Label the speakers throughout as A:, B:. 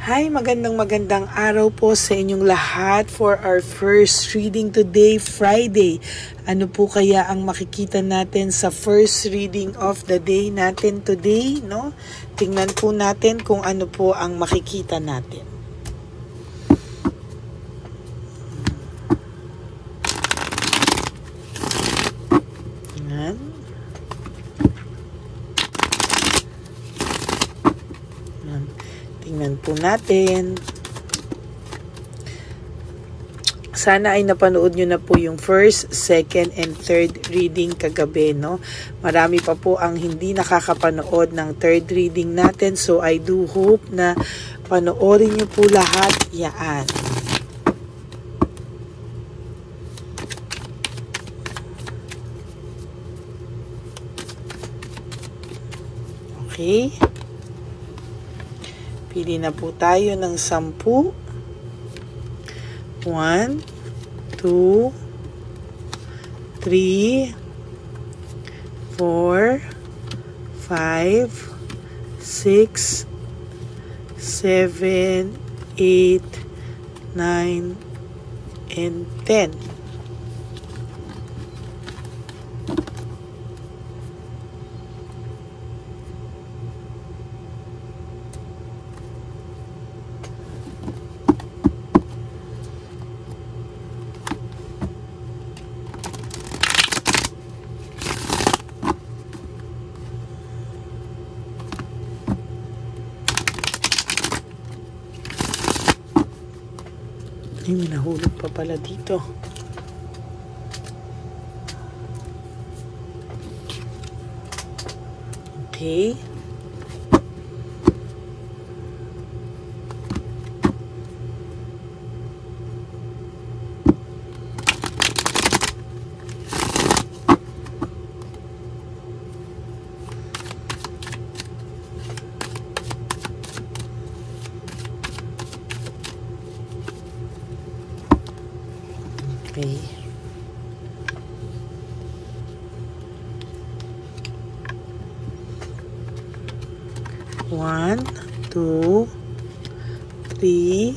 A: Hi, magandang araw po sa inyong lahat for our first reading today, Friday. Ano po kaya ang makikita natin sa first reading of the day natin today, no? Tingnan po natin kung ano po ang makikita natin. Yan. Tingnan po natin. Sana ay napanood nyo na po yung first, second, and third reading kagabi, no? Marami pa po ang hindi nakakapanood ng third reading natin. So, I do hope na panoorin nyo po lahat yan. Okay. Pili na po tayo ng 10. 1, 2, 3, 4, 5, 6, 7, 8, 9, and 10. Ay, may nahulog pa pala dito. Okay. Okay. One, 2, 3,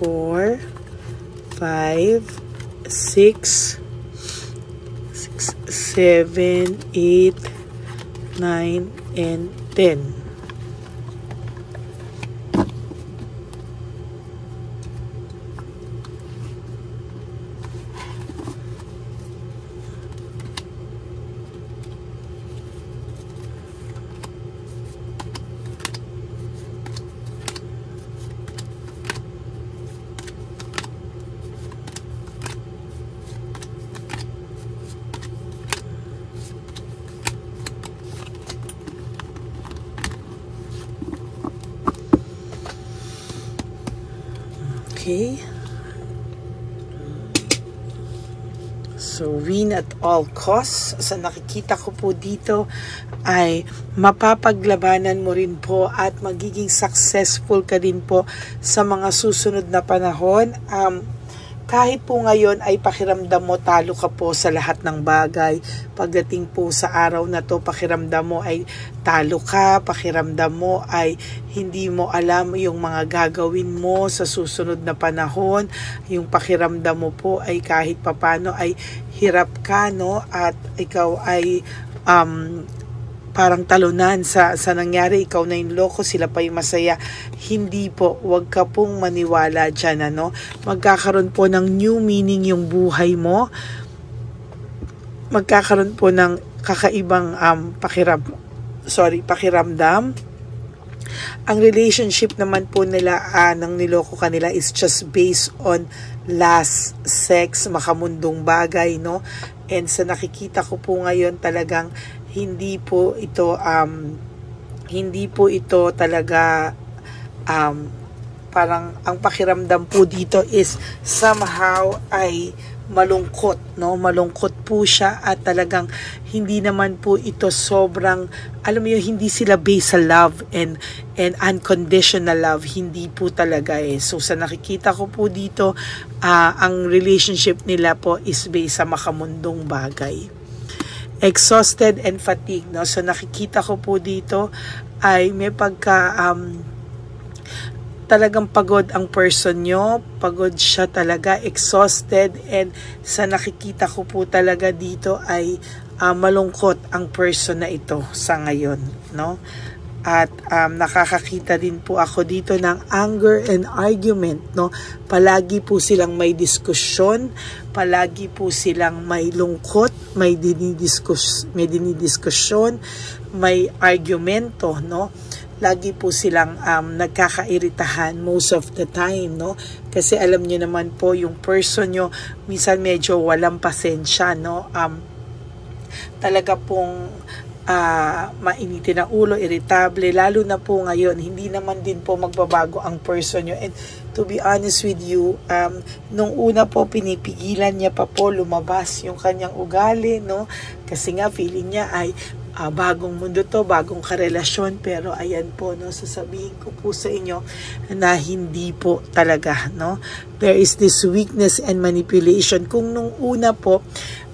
A: 4, 5, 6, 7, 8, 9, and 10. Okay. So, win at all costs. Sa nakikita ko po dito ay mapapaglabanan mo rin po at magiging successful ka din po sa mga susunod na panahon. Kahit po ngayon ay pakiramdam mo talo ka po sa lahat ng bagay. Pagdating po sa araw na to, pakiramdam mo ay talo ka, pakiramdam mo ay hindi mo alam yung mga gagawin mo sa susunod na panahon. Yung pakiramdam mo po ay kahit papano ay hirap ka, no? At ikaw ay parang talunan sa nangyari, ikaw na yung loko, sila pa yung masaya. Hindi po, wag ka pong maniwala dyan, ano? Magkakaroon po ng new meaning yung buhay mo. Magkakaroon po ng kakaibang pakiramdam. Ang relationship naman po nila ng niloko kanila is just based on last sex, makamundong bagay, no? And sa nakikita ko po ngayon talagang hindi po ito talaga parang ang pakiramdam po dito is somehow ay malungkot, no? Malungkot po siya at talagang hindi naman po ito sobrang, alam mo yun, hindi sila based sa love and unconditional love, hindi po talaga eh. So sa nakikita ko po dito, ang relationship nila po is based sa makamundong bagay. Exhausted and fatigued, no? So nakikita ko po dito ay may pagka talagang pagod ang person nyo, pagod siya talaga, exhausted, and sa nakikita ko po talaga dito ay malungkot ang person na ito sa ngayon, no? At nakakakita din po ako dito ng anger and argument, no? Palagi po silang may diskusyon, palagi po silang may lungkot, may dinidiskusyon, may argumento, no? Lagi po silang nagkakairitahan most of the time, no? Kasi alam niyo naman po yung person nyo minsan medyo walang pasensya, no? Talaga pong mainitin ang ulo, irritable, lalo na po ngayon, hindi naman din po magbabago ang person nyo. And to be honest with you, nung una po pinipigilan niya pa po lumabas yung kanyang ugali, no? Kasi nga feeling niya ay bagong mundo to, bagong karelasyon, pero ayan po, no, sasabihin ko po sa inyo na hindi po talaga, no? There is this weakness and manipulation. Kung nung una po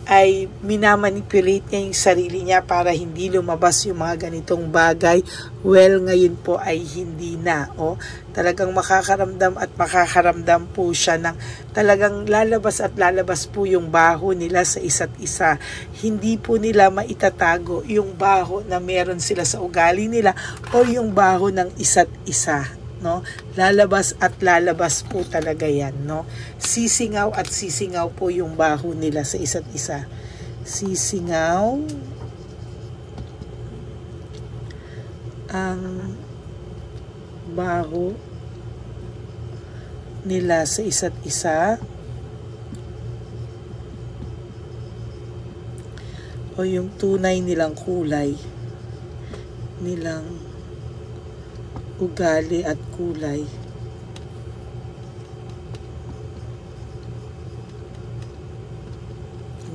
A: ay minamanipulate niya yung sarili niya para hindi lumabas yung mga ganitong bagay, well, ngayon po ay hindi na. Talagang makakaramdam po siya ng talagang lalabas at lalabas po yung baho nila sa isa't isa. Hindi po nila maitatago yung baho na meron sila sa ugali nila o yung baho ng isa't isa, no? Lalabas at lalabas po talaga yan, no? Sisingaw at sisingaw po yung baho nila sa isa't isa. Sisingaw ang baho nila sa isa't isa o yung tunay nilang kulay, nilang ugali at kulay.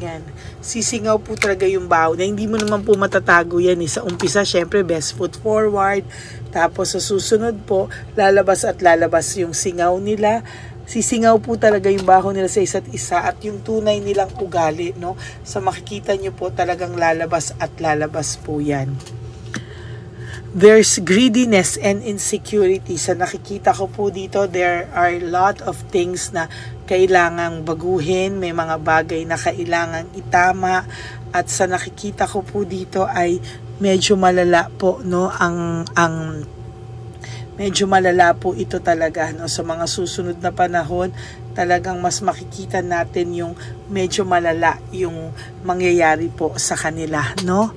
A: Yan. Sisingaw po talaga yung baho na hindi mo naman po matatago yan. Sa umpisa, syempre, best foot forward. Tapos sa susunod po, lalabas at lalabas yung singaw nila. Sisingaw po talaga yung baho nila sa isa't isa at yung tunay nilang ugali, no? Sa makikita nyo po talagang lalabas at lalabas po yan. There's greediness and insecurity. Sa nakikita ko po dito, there are a lot of things na kailangang baguhin. May mga bagay na kailangang itama. At sa nakikita ko po dito ay medyo malala po, no? Medyo malala po ito talaga, no? Sa mga susunod na panahon, talagang mas makikita natin yung medyo malala yung mangyayari po sa kanila, no?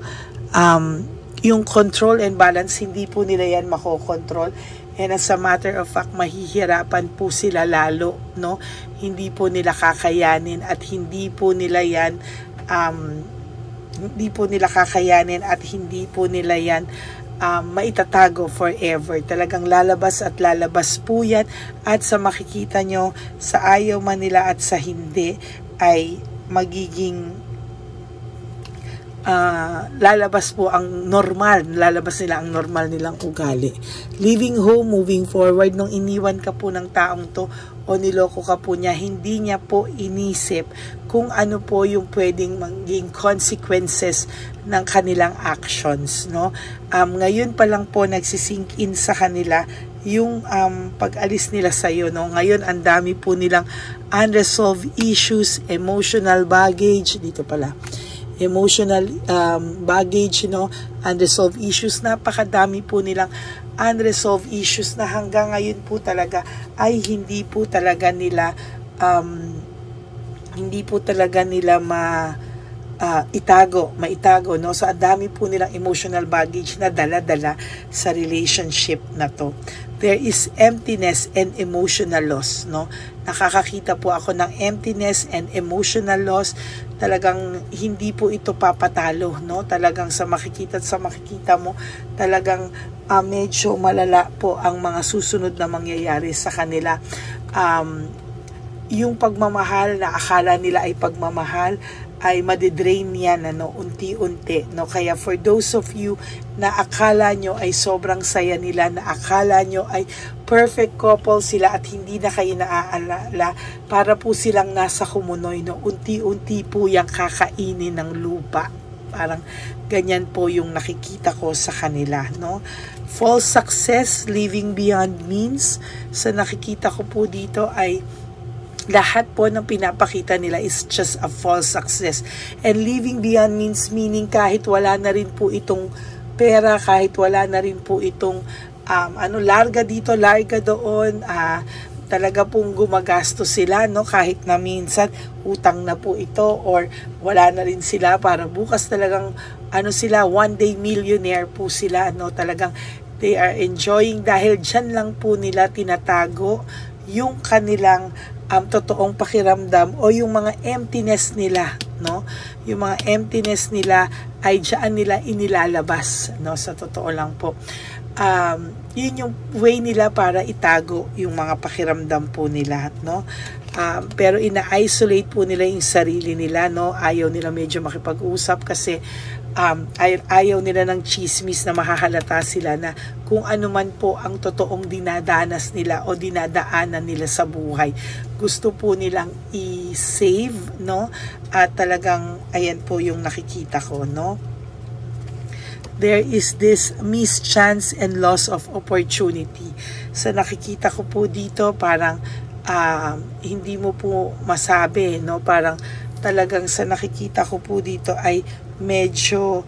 A: Yung control and balance, hindi po nila yan makokontrol. And as a matter of fact, mahihirapan po sila lalo, no? Hindi po nila kakayanin at hindi po nila yan maitatago forever. Talagang lalabas at lalabas po yan. At sa makikita nyo, sa ayaw man nila at sa hindi, ay magiging lalabas po ang normal, lalabas nila ang normal nilang ugali. Leaving home, moving forward, nung iniwan ka po ng taong to o niloko ka po niya, hindi niya po inisip kung ano po yung pwedeng maging consequences ng kanilang actions, no? Ngayon pa lang po nagsisink in sa kanila yung pag-alis nila sa iyo, no? Ngayon ang dami po nilang unresolved issues, emotional baggage, dito pala. Emotional baggage, no? Unresolved issues. Napakadami po nilang unresolved issues na hanggang ngayon po talaga ay hindi po talaga nila maitago, no? So ang dami po nilang emotional baggage na dala-dala sa relationship na to. There is emptiness and emotional loss, no? Nakakakita po ako ng emptiness and emotional loss. Talagang hindi po ito papatalo, no? Talagang sa makikita mo, talagang medyo malala po ang mga susunod na mangyayari sa kanila. Yung pagmamahal na akala nila ay pagmamahal ay madidrain yan, unti-unti, no? Kaya for those of you na akala nyo ay sobrang saya nila, na akala nyo ay perfect couple sila at hindi na kayo naaalala, para po silang nasa kumunoy, no? Unti-unti po yung kakainin ng lupa. Parang ganyan po yung nakikita ko sa kanila, no? False success, living beyond means. Sa nakikita ko po dito ay lahat po ng pinapakita nila is just a false success. And living beyond means meaning kahit wala na rin po itong pera, kahit wala na rin po itong larga dito, larga doon, talaga pong gumagastos sila, no? Kahit na minsan utang na po ito or wala na rin sila para bukas talagang sila, one day millionaire po sila, no? Talagang they are enjoying dahil dyan lang po nila tinatago yung kanilang totoong pakiramdam o yung mga emptiness nila, no? Yung mga emptiness nila ay diyan nila inilalabas, no? Sa totoo lang po. Yun yung way nila para itago yung mga pakiramdam po nila, no? Pero ina-isolate po nila yung sarili nila, no? Ayaw nila medyo makipag-usap kasi ayaw nila ng chismis na mahahalata sila na kung ano man po ang totoong dinadanas nila o dinadaanan nila sa buhay. Gusto po nilang i-save, no? At talagang ayan po yung nakikita ko, no? There is this missed chance and loss of opportunity. Sa nakikita ko po dito, parang hindi mo po masabi, no? Parang talagang sa nakikita ko po dito ay medyo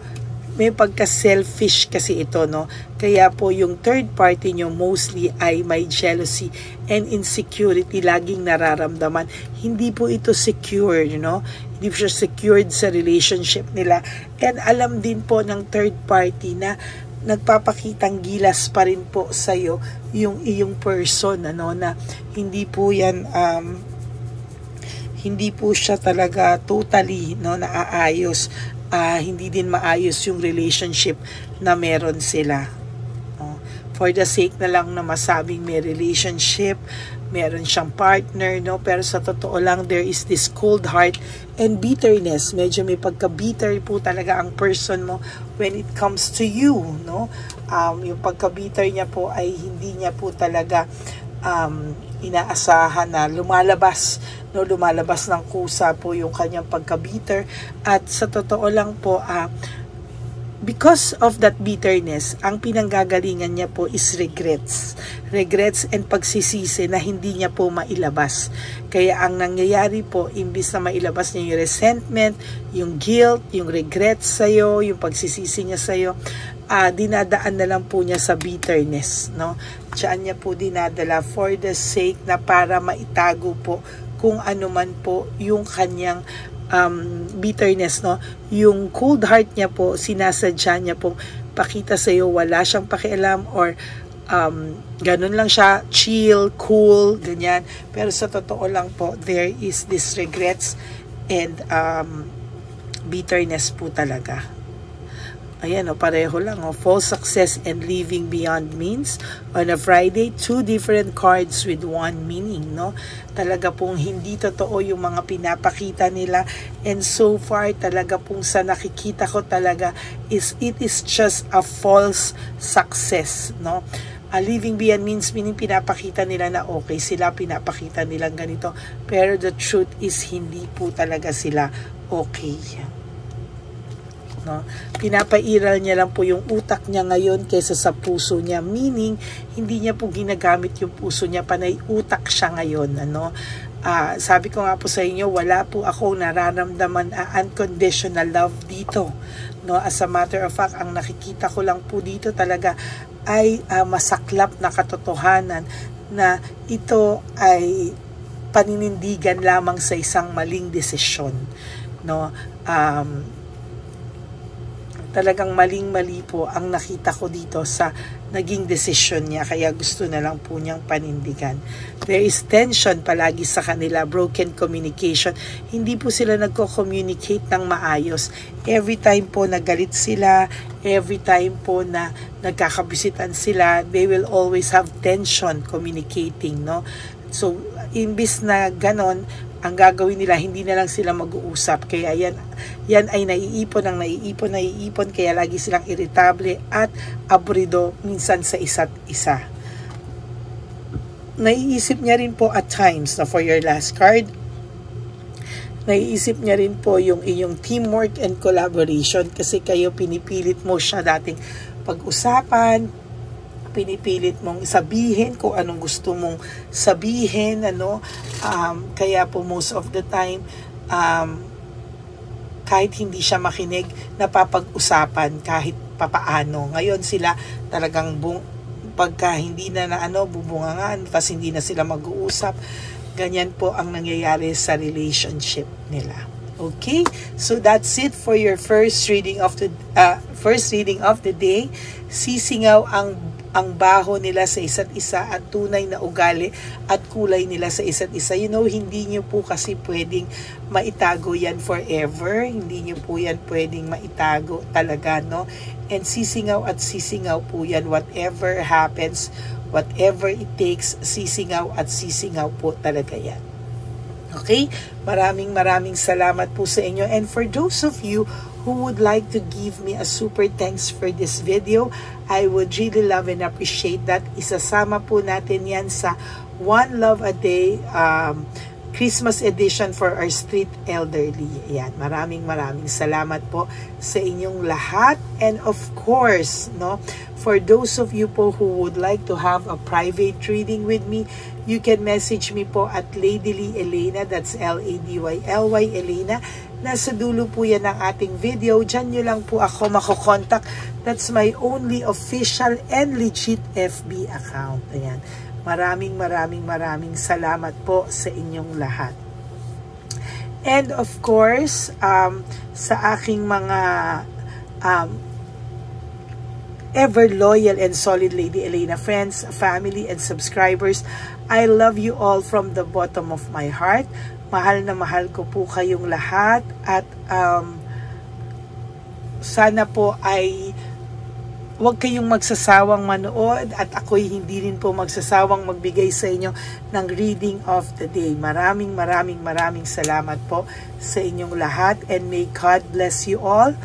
A: may pagka-selfish kasi ito, no? Kaya po yung third party nyo mostly ay may jealousy and insecurity laging nararamdaman. Hindi po ito secure, no? Hindi po siya secured sa relationship nila. And alam din po ng third party na nagpapakitang gilas pa rin po sa'yo yung iyong person, ano, na hindi po yan hindi po siya talaga totally, no, naaayos. Hindi din maayos yung relationship na meron sila. For the sake na lang na masabing may relationship, meron siyang partner, no? Pero sa totoo lang, there is this cold heart and bitterness. Medyo may pagka-bitter po talaga ang person mo when it comes to you, no? Yung pagka-bitter niya po ay hindi niya po talaga inaasahan na lumalabas, no? Lumalabas ng kusa po yung kanyang pagka-bitter. At sa totoo lang po, because of that bitterness, ang pinanggagalingan niya po is regrets. Regrets and pagsisisi na hindi niya po mailabas. Kaya ang nangyayari po, imbis na mailabas niya yung resentment, yung guilt, yung regrets sa'yo, yung pagsisisi niya sa'yo, dinadaan na lang po niya sa bitterness, no? Diyan niya po dinadala for the sake na para maitago po kung ano man po yung kanyang bitterness, no? Yung cold heart niya po, sinasadya niya pong pakita sa iyo wala siyang pakialam or ganun lang siya, chill, cool, ganyan. Pero sa totoo lang po, there is this regrets and bitterness po talaga. Ayan, pareho lang. False success and living beyond means. On a Friday, 2 different cards with 1 meaning, no? Talaga pong hindi totoo yung mga pinapakita nila. And so far, talaga pong sa nakikita ko talaga is it is just a false success, no? Living beyond means meaning pinapakita nila na okay sila, pinapakita nilang ganito. Pero the truth is hindi po talaga sila okay. No? Pinapairal niya lang po yung utak niya ngayon kaysa sa puso niya, meaning hindi niya po ginagamit yung puso niya, panay utak siya ngayon, ano? Sabi ko nga po sa inyo, wala po akong nararamdaman unconditional love dito, no? As a matter of fact, ang nakikita ko lang po dito talaga ay masaklap na katotohanan na ito ay paninindigan lamang sa isang maling desisyon, no? Talagang maling-mali po ang nakita ko dito sa naging desisyon niya, kaya gusto na lang po niyang panindigan. There is tension palagi sa kanila, broken communication. Hindi po sila nagko-communicate ng maayos. Every time po nagalit sila, every time po na nagkakabisitan sila, they will always have tension communicating, no? So, imbis na ganon, ang gagawin nila, hindi na lang sila mag-uusap. Kaya yan ay naiipon, kaya lagi silang irritable at abrido minsan sa isa't isa. Naiisip niya rin po at times na for your last card, naiisip niya rin po yung iyong teamwork and collaboration kasi kayo pinipilit mo siya dating pag-usapan, pinipilit mong sabihin kung anong gusto mong sabihin, kaya po most of the time, kahit hindi siya makinig, napapag-usapan kahit papaano. Ngayon sila talagang pagka hindi na bubungangan, kasi hindi na sila mag-uusap, ganyan po ang nangyayari sa relationship nila. Okay? So that's it for your first reading of the day. Sisingaw ang baho nila sa isa't isa at tunay na ugali at kulay nila sa isa't isa. Hindi nyo po kasi pwedeng maitago yan forever. Hindi nyo po yan pwedeng maitago talaga, no? And sisingaw at sisingaw po yan. Whatever happens, whatever it takes, sisingaw at sisingaw po talaga yan. Okay? Maraming salamat po sa inyo. And for those of you who would like to give me a super thanks for this video, I would really love and appreciate that. Isasama po natin yan sa One Love a Day Christmas edition for our street elderly. Yan, maraming salamat po sa inyong lahat. And of course, for those of you po who would like to have a private reading with me, you can message me po at Ladyly Elena, that's Ladyly Elena. Nasa dulo po yan ng ating video. Diyan nyo lang po ako makokontak. That's my only official and legit FB account. Ayan. Maraming salamat po sa inyong lahat. And of course, sa aking mga ever loyal and solid Lady Elena friends, family, and subscribers, I love you all from the bottom of my heart. Mahal na mahal ko po kayong lahat at sana po ay huwag kayong magsasawang manood at ako'y hindi rin po magsasawang magbigay sa inyo ng reading of the day. Maraming salamat po sa inyong lahat and may God bless you all.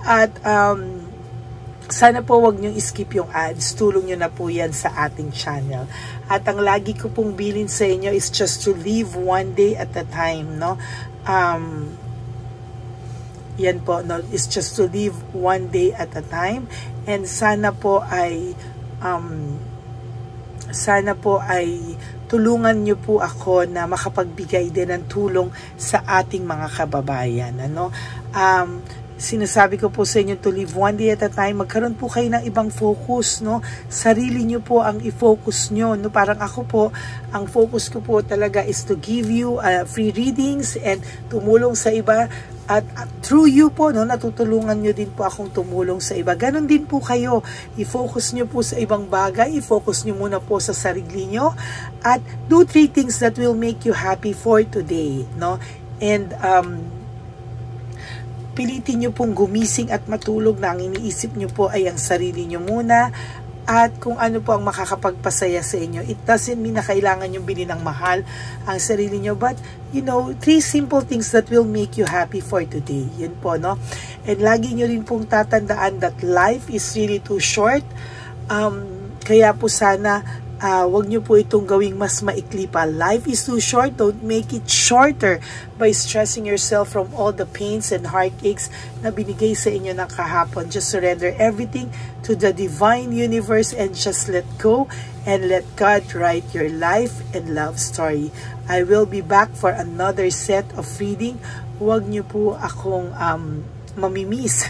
A: At sana po wag nyo skip yung ads. Tulong nyo na po yan sa ating channel. At ang lagi ko pong bilin sa inyo is just to live one day at a time, no? Yan po, no? It's just to live one day at a time. And sana po ay tulungan nyo po ako na makapagbigay din ng tulong sa ating mga kababayan. Sinasabi ko po sa inyo to live one day at a time. Magkaroon po kayo ng ibang focus, no? Sarili nyo po ang i-focus nyo, no? Parang ako po, ang focus ko po talaga is to give you free readings and tumulong sa iba. At through you po, no, natutulungan nyo din po akong tumulong sa iba. Ganon din po kayo. I-focus nyo po sa ibang bagay. I-focus nyo muna po sa sarili nyo. At do 3 things that will make you happy for today, no? And pilitin nyo pong gumising at matulog na ang iniisip nyo po ay ang sarili nyo muna at kung ano po ang makakapagpasaya sa inyo. It doesn't mean na kailangan nyo bilhin ng mahal ang sarili nyo, but 3 simple things that will make you happy for today. Yun po, no? And lagi nyo rin pong tatandaan that life is really too short. Kaya po sana wag nyo po itong gawing mas maikli pa. Life is too short. Don't make it shorter by stressing yourself from all the pains and heartaches na binigay sa inyo ng kahapon. Just surrender everything to the divine universe and just let go and let God write your life and love story. I will be back for another set of reading. Huwag nyo po akong mamimiss.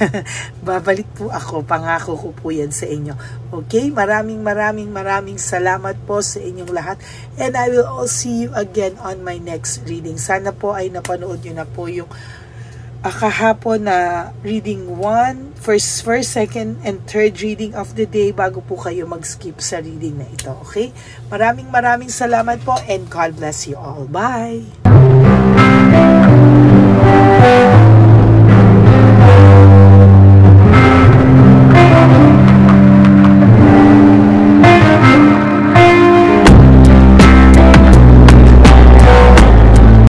A: Babalik po ako. Pangako ko po yan sa inyo. Okay? Maraming salamat po sa inyong lahat. And I will all see you again on my next reading. Sana po ay napanood nyo na po yung kahapon na reading 1, first, second, and third reading of the day bago po kayo mag-skip sa reading na ito. Okay? Maraming salamat po and God bless you all. Bye!